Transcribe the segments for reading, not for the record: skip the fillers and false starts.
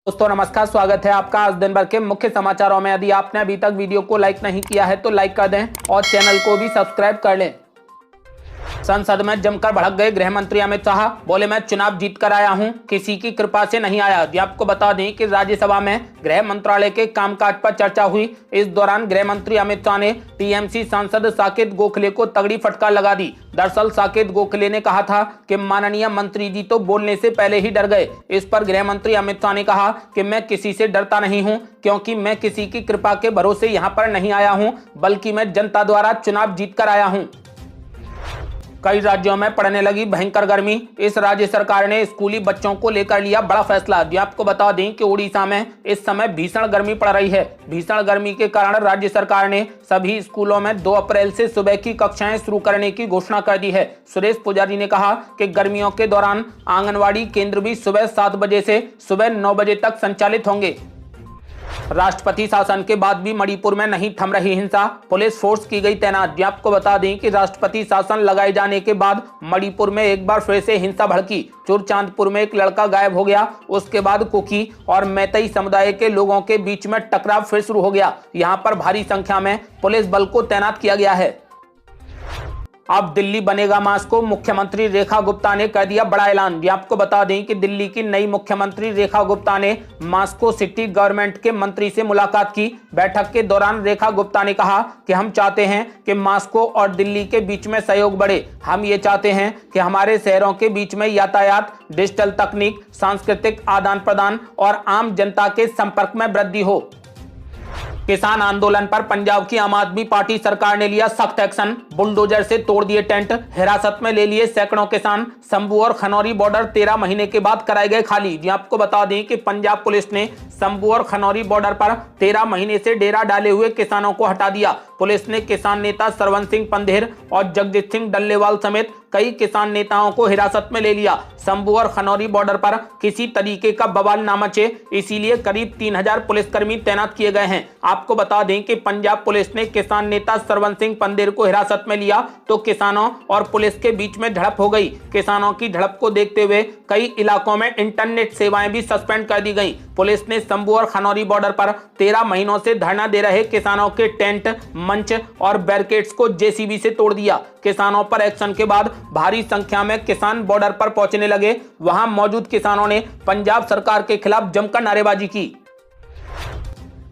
दोस्तों नमस्कार, स्वागत है आपका आज दिन भर के मुख्य समाचारों में। यदि आपने अभी तक वीडियो को लाइक नहीं किया है तो लाइक कर दें और चैनल को भी सब्सक्राइब कर लें। संसद में जमकर भड़क गए गृह मंत्री अमित शाह, बोले मैं चुनाव जीत कर आया हूं, किसी की कृपा से नहीं आया। आपको बता दें कि राज्यसभा में गृह मंत्रालय के कामकाज पर चर्चा हुई। इस दौरान गृह मंत्री अमित शाह ने टीएमसी सांसद साकेत गोखले को तगड़ी फटकार लगा दी। दरअसल साकेत गोखले ने कहा था कि माननीय मंत्री जी तो बोलने से पहले ही डर गए। इस पर गृह मंत्री अमित शाह ने कहा कि मैं किसी से डरता नहीं हूं, क्योंकि मैं किसी की कृपा के भरोसे यहां पर नहीं आया हूं, बल्कि मैं जनता द्वारा चुनाव जीत कर आया हूं। कई राज्यों में पड़ने लगी भयंकर गर्मी। इस राज्य सरकार ने स्कूली बच्चों को लेकर लिया बड़ा फैसला। आपको बता दें कि उड़ीसा में इस समय भीषण गर्मी पड़ रही है। भीषण गर्मी के कारण राज्य सरकार ने सभी स्कूलों में 2 अप्रैल से सुबह की कक्षाएं शुरू करने की घोषणा कर दी है। सुरेश पुजारी ने कहा कि गर्मियों के दौरान आंगनवाड़ी केंद्र भी सुबह 7 बजे से सुबह 9 बजे तक संचालित होंगे। राष्ट्रपति शासन के बाद भी मणिपुर में नहीं थम रही हिंसा, पुलिस फोर्स की गई तैनात। आपको बता दें कि राष्ट्रपति शासन लगाए जाने के बाद मणिपुर में एक बार फिर से हिंसा भड़की। चुरचांदपुर में एक लड़का गायब हो गया, उसके बाद कुकी और मैतई समुदाय के लोगों के बीच में टकराव फिर शुरू हो गया। यहां पर भारी संख्या में पुलिस बल को तैनात किया गया है। अब दिल्ली बनेगा मास्को, मुख्यमंत्री रेखा गुप्ता ने कर दिया बड़ा ऐलान। आपको बता दें कि दिल्ली की नई मुख्यमंत्री रेखा गुप्ता ने मास्को सिटी गवर्नमेंट के मंत्री से मुलाकात की। बैठक के दौरान रेखा गुप्ता ने कहा कि हम चाहते हैं कि मास्को और दिल्ली के बीच में सहयोग बढ़े। हम ये चाहते हैं कि हमारे शहरों के बीच में यातायात, डिजिटल तकनीक, सांस्कृतिक आदान प्रदान और आम जनता के संपर्क में वृद्धि हो। किसान आंदोलन पर पंजाब की आम आदमी पार्टी सरकार ने लिया सख्त एक्शन। बुलडोजर से तोड़ दिए टेंट, हिरासत में ले लिए सैकड़ों किसान। शंभू और खनौरी बॉर्डर 13 महीने के बाद कराए गए खाली। आपको बता दें कि पंजाब पुलिस ने शंभू और खनौरी बॉर्डर पर 13 महीने से डेरा डाले हुए किसानों को हटा दिया। पुलिस ने किसान नेता सरवन सिंह पंधेर और जगजीत सिंह डल्लेवाल समेत कई किसान नेताओं को हिरासत में ले लिया। शंभू और खनौरी बॉर्डर पर किसी तरीके का बवाल ना मचे, इसीलिए करीब 3000 पुलिसकर्मी तैनात किए गए हैं। आपको बता दें कि पंजाब पुलिस ने किसान नेता सरवन सिंह पंधेर को हिरासत में लिया तो किसानों और पुलिस के बीच में झड़प हो गई। किसानों की झड़प को देखते हुए कई इलाकों में इंटरनेट सेवाएं भी सस्पेंड कर दी गई। पुलिस ने शंभू और खनौरी बॉर्डर पर 13 महीनों से धरना दे रहे किसानों के टेंट, मंच और बैरिकेड्स को जेसीबी से तोड़ दिया। किसानों पर एक्शन के बाद भारी संख्या में किसान बॉर्डर पर पहुंचने लगे। वहां मौजूद किसानों ने पंजाब सरकार के खिलाफ जमकर नारेबाजी की।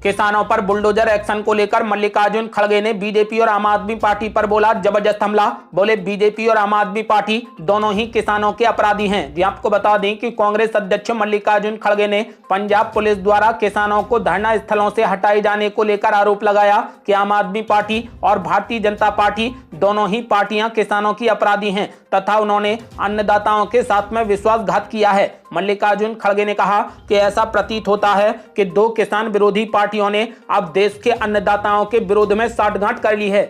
किसानों पर बुलडोजर एक्शन को लेकर मल्लिकार्जुन खड़गे ने बीजेपी और आम आदमी पार्टी पर बोला जबरदस्त हमला। बोले बीजेपी और आम आदमी पार्टी दोनों ही किसानों के अपराधी हैं। आपको बता दें कि कांग्रेस अध्यक्ष मल्लिकार्जुन खड़गे ने पंजाब पुलिस द्वारा किसानों को धरना स्थलों से हटाए जाने को लेकर आरोप लगाया कि आम आदमी पार्टी और भारतीय जनता पार्टी दोनों ही पार्टियां किसानों की अपराधी हैं तथा उन्होंने अन्नदाताओं के साथ में विश्वासघात किया है। मल्लिकार्जुन खड़गे ने कहा कि ऐसा प्रतीत होता है कि 2 किसान विरोधी पार्टियों ने अब देश के अन्नदाताओं के विरोध में साठगांठ कर ली है।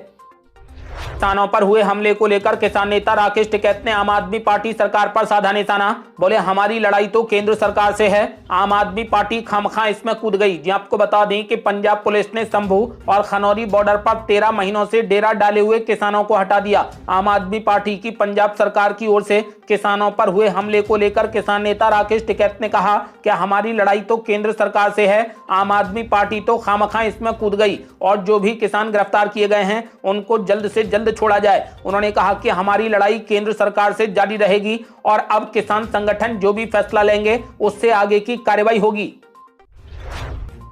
किसानों पर हुए हमले को लेकर किसान नेता राकेश टिकैत ने आम आदमी पार्टी सरकार पर साधा निशाना। बोले हमारी लड़ाई तो केंद्र सरकार से है, आम आदमी पार्टी खामखा इसमें कूद गई। आपको बता दें कि पंजाब पुलिस ने शंभू और खनौरी बॉर्डर पर 13 महीनों से डेरा डाले हुए किसानों को हटा दिया। आम आदमी पार्टी की पंजाब सरकार की ओर से किसानों पर हुए हमले को लेकर किसान नेता राकेश टिकैत ने कहा कि हमारी लड़ाई तो केंद्र सरकार से है, आम आदमी पार्टी तो खामखा इसमें कूद गई और जो भी किसान गिरफ्तार किए गए हैं उनको जल्द से जल्द छोड़ा जाए। उन्होंने कहा कि हमारी लड़ाई केंद्र सरकार से जारी रहेगी और अब किसान संगठन जो भी फैसला लेंगे उससे आगे की कार्रवाई होगी।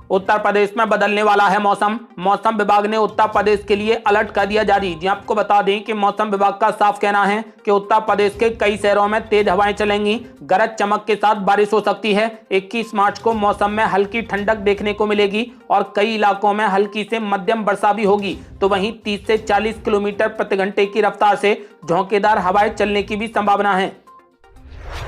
उत्तर प्रदेश में बदलने वाला है मौसम। मौसम विभाग ने उत्तर प्रदेश के लिए अलर्ट कर दिया जारी। आपको बता दें कि मौसम विभाग का साफ कहना है कि उत्तर प्रदेश के कई शहरों में तेज हवाएं चलेंगी, गरज चमक के साथ बारिश हो सकती है। 21 मार्च को मौसम में हल्की ठंडक देखने को मिलेगी और कई इलाकों में हल्की से मध्यम वर्षा भी होगी। तो वहीं 30 से 40 किलोमीटर प्रति घंटे की रफ्तार से झोंकेदार हवाएं चलने की भी संभावना है।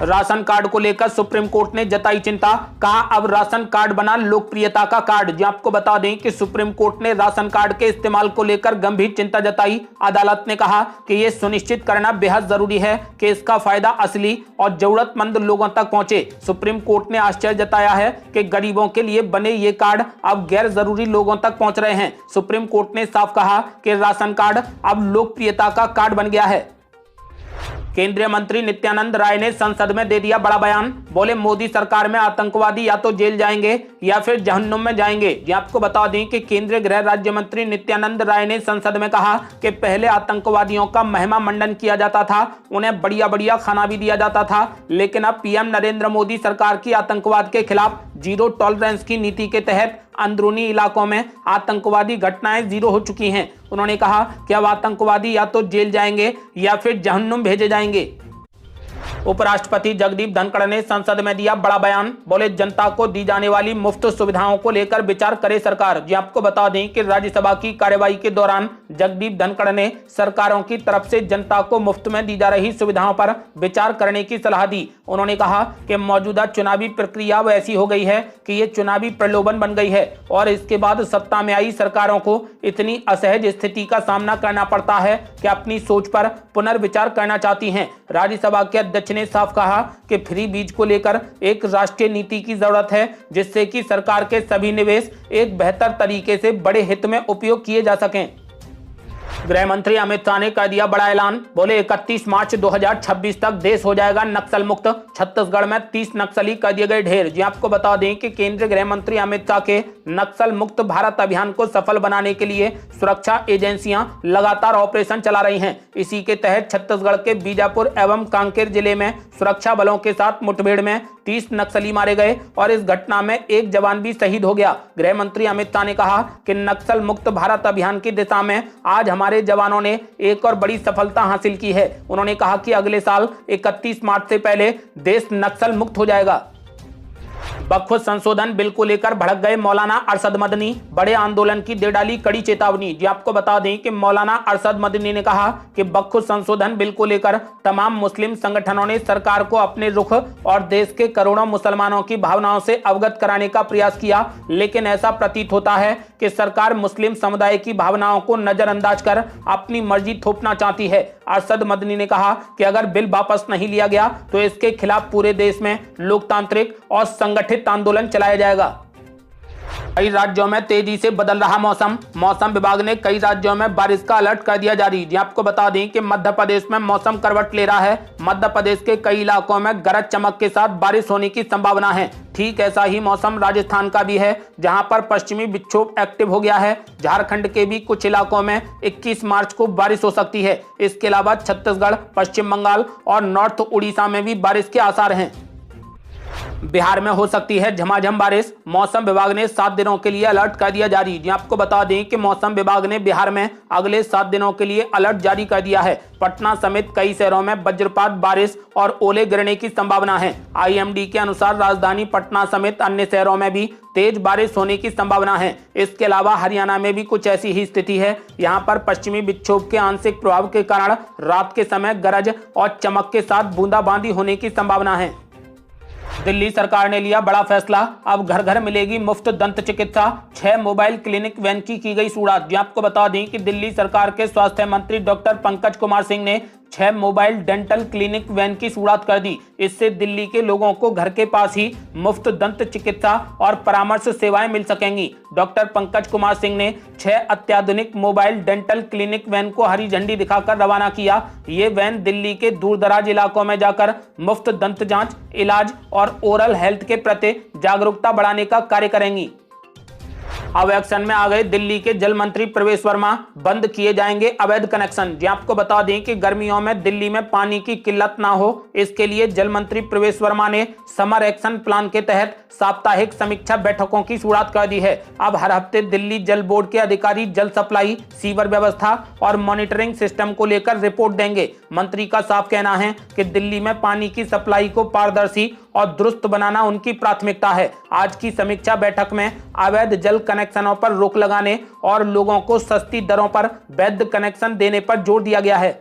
राशन कार्ड को लेकर सुप्रीम कोर्ट ने जताई चिंता, कहा अब राशन कार्ड बना लोकप्रियता का कार्ड। आपको बता दें कि सुप्रीम कोर्ट ने राशन कार्ड के इस्तेमाल को लेकर गंभीर चिंता जताई। अदालत ने कहा कि यह सुनिश्चित करना बेहद जरूरी है कि इसका फायदा असली और जरूरतमंद लोगों तक पहुंचे। सुप्रीम कोर्ट ने आश्चर्य जताया है कि गरीबों के लिए बने ये कार्ड अब गैर जरूरी लोगों तक पहुंच रहे हैं। सुप्रीम कोर्ट ने साफ कहा कि राशन कार्ड अब लोकप्रियता का कार्ड बन गया है। केंद्रीय मंत्री नित्यानंद राय ने संसद में दे दिया बड़ा बयान। बोले मोदी सरकार में आतंकवादी या तो जेल जाएंगे या फिर जहन्नुम में जाएंगे। जी आपको बता दें कि केंद्रीय गृह राज्य मंत्री नित्यानंद राय ने संसद में कहा कि पहले आतंकवादियों का महिमा मंडन किया जाता था, उन्हें बढ़िया बढ़िया खाना भी दिया जाता था, लेकिन अब पीएम नरेंद्र मोदी सरकार की आतंकवाद के खिलाफ जीरो टॉलरेंस की नीति के तहत अंदरूनी इलाकों में आतंकवादी घटनाएं जीरो हो चुकी हैं। उन्होंने कहा कि अब आतंकवादी या तो जेल जाएंगे या फिर जहन्नुम भेजे जाएंगे। उपराष्ट्रपति जगदीप धनखड़ ने संसद में दिया बड़ा बयान। बोले जनता को दी जाने वाली मुफ्त सुविधाओं को लेकर विचार करे सरकार। जी आपको बता दें कि राज्यसभा की कार्यवाही के दौरान जगदीप धनखड़ ने सरकारों की तरफ से जनता को मुफ्त में दी जा रही सुविधाओं पर विचार करने की सलाह दी। उन्होंने कहा कि मौजूदा चुनावी प्रक्रिया ऐसी हो गई है कि ये चुनावी प्रलोभन बन गई है और इसके बाद सत्ता में आई सरकारों को इतनी असहज स्थिति का सामना करना पड़ता है कि अपनी सोच पर पुनर्विचार करना चाहती हैं। राज्यसभा के अध्यक्ष ने साफ कहा कि फ्री बीज को लेकर एक राष्ट्रीय नीति की जरूरत है, जिससे कि सरकार के सभी निवेश एक बेहतर तरीके से बड़े हित में उपयोग किए जा सकें। गृह मंत्री अमित शाह ने कर दिया बड़ा ऐलान। बोले 31 मार्च 2026 तक देश हो जाएगा नक्सल मुक्त। छत्तीसगढ़ में 30 नक्सली कर दिए गए ढेर। जी आपको बता दें कि केंद्रीय गृह मंत्री अमित शाह के नक्सल मुक्त भारत अभियान को सफल बनाने के लिए सुरक्षा एजेंसियां लगातार ऑपरेशन चला रही हैं। इसी के तहत छत्तीसगढ़ के बीजापुर एवं कांकेर जिले में सुरक्षा बलों के साथ मुठभेड़ में 30 नक्सली मारे गए और इस घटना में एक जवान भी शहीद हो गया। गृह मंत्री अमित शाह ने कहा कि नक्सल मुक्त भारत अभियान की दिशा में आज हमारे जवानों ने एक और बड़ी सफलता हासिल की है। उन्होंने कहा कि अगले साल 31 मार्च से पहले देश नक्सल मुक्त हो जाएगा। वक्फ संशोधन बिल को लेकर भड़क गए मौलाना अरशद मदनी। बड़े आंदोलन की दे डाली कड़ी चेतावनी। जी आपको बता दें कि मौलाना अरशद मदनी ने कहा कि वक्फ संशोधन बिल को लेकर तमाम मुस्लिम संगठनों ने सरकार को अपने रुख और देश के करोड़ों मुसलमानों की भावनाओं से अवगत कराने का प्रयास किया, लेकिन ऐसा प्रतीत होता है कि सरकार मुस्लिम समुदाय की भावनाओं को नजरअंदाज कर अपनी मर्जी थोपना चाहती है। अरशद मदनी ने कहा कि अगर बिल वापस नहीं लिया गया तो इसके खिलाफ पूरे देश में लोकतांत्रिक और संगठित आंदोलन चलाया जाएगा। कई राज्यों में तेजी से बदल रहा मौसम। मौसम विभाग ने कई राज्यों में बारिश का अलर्ट कर दिया जारी। जी आपको बता दें कि मध्य प्रदेश में मौसम करवट ले रहा है। मध्य प्रदेश के कई इलाकों में गरज चमक के साथ बारिश होने की संभावना है। ठीक ऐसा ही मौसम राजस्थान का भी है, जहां पर पश्चिमी विक्षोभ एक्टिव हो गया है। झारखंड के भी कुछ इलाकों में 21 मार्च को बारिश हो सकती है। इसके अलावा छत्तीसगढ़, पश्चिम बंगाल और नॉर्थ उड़ीसा में भी बारिश के आसार हैं। बिहार में हो सकती है झमाझम बारिश। मौसम विभाग ने 7 दिनों के लिए अलर्ट कर दिया जारी। जी आपको बता दें कि मौसम विभाग ने बिहार में अगले 7 दिनों के लिए अलर्ट जारी कर दिया है। पटना समेत कई शहरों में वज्रपात, बारिश और ओले गिरने की संभावना है। आईएमडी के अनुसार राजधानी पटना समेत अन्य शहरों में भी तेज बारिश होने की संभावना है। इसके अलावा हरियाणा में भी कुछ ऐसी ही स्थिति है। यहाँ पर पश्चिमी विक्षोभ के आंशिक प्रभाव के कारण रात के समय गरज और चमक के साथ बूंदाबांदी होने की संभावना है। दिल्ली सरकार ने लिया बड़ा फैसला। अब घर घर मिलेगी मुफ्त दंत चिकित्सा। 6 मोबाइल क्लिनिक वैन की गई शुरुआत। आपको बता दें कि दिल्ली सरकार के स्वास्थ्य मंत्री डॉक्टर पंकज कुमार सिंह ने 6 मोबाइल डेंटल क्लिनिक वैन की शुरुआत कर दी। इससे दिल्ली के लोगों को घर के पास ही मुफ्त दंत चिकित्सा और परामर्श सेवाएं मिल सकेंगी। डॉक्टर पंकज कुमार सिंह ने 6 अत्याधुनिक मोबाइल डेंटल क्लिनिक वैन को हरी झंडी दिखाकर रवाना किया। ये वैन दिल्ली के दूर दराज इलाकों में जाकर मुफ्त दंत जांच, इलाज और ओरल हेल्थ के प्रति जागरूकता बढ़ाने का कार्य करेंगी। अब एक्शन में आ गए दिल्ली के जल मंत्री प्रवेश वर्मा। बंद किए जाएंगे अवैध कनेक्शन। जी आपको बता दें कि गर्मियों में दिल्ली में पानी की किल्लत ना हो, इसके लिए जल मंत्री प्रवेश वर्मा ने समर एक्शन प्लान के तहत साप्ताहिक समीक्षा बैठकों की शुरुआत कर दी है। अब हर हफ्ते दिल्ली जल बोर्ड के अधिकारी जल सप्लाई, सीवर व्यवस्था और मॉनिटरिंग सिस्टम को लेकर रिपोर्ट देंगे। मंत्री का साफ कहना है कि दिल्ली में पानी की सप्लाई को पारदर्शी और दुरुस्त बनाना उनकी प्राथमिकता है। आज की समीक्षा बैठक में अवैध जल कनेक्शनों पर रोक लगाने और लोगों को सस्ती दरों पर वैध कनेक्शन देने पर जोर दिया गया है।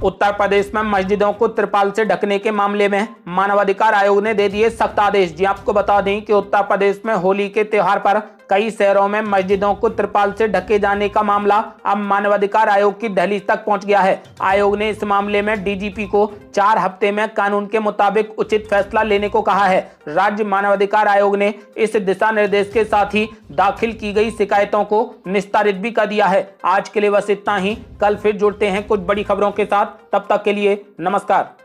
उत्तर प्रदेश में मस्जिदों को त्रिपाल से ढकने के मामले में मानवाधिकार आयोग ने दे दिए सख्त आदेश। जी आपको बता दें कि उत्तर प्रदेश में होली के त्योहार पर कई शहरों में मस्जिदों को त्रिपाल से ढके जाने का मामला अब मानवाधिकार आयोग की दहलीज तक पहुंच गया है। आयोग ने इस मामले में डीजीपी को 4 हफ्ते में कानून के मुताबिक उचित फैसला लेने को कहा है। राज्य मानवाधिकार आयोग ने इस दिशा निर्देश के साथ ही दाखिल की गई शिकायतों को निस्तारित भी कर दिया है। आज के लिए बस इतना ही। कल फिर जुड़ते हैं कुछ बड़ी खबरों के साथ। तब तक के लिए नमस्कार।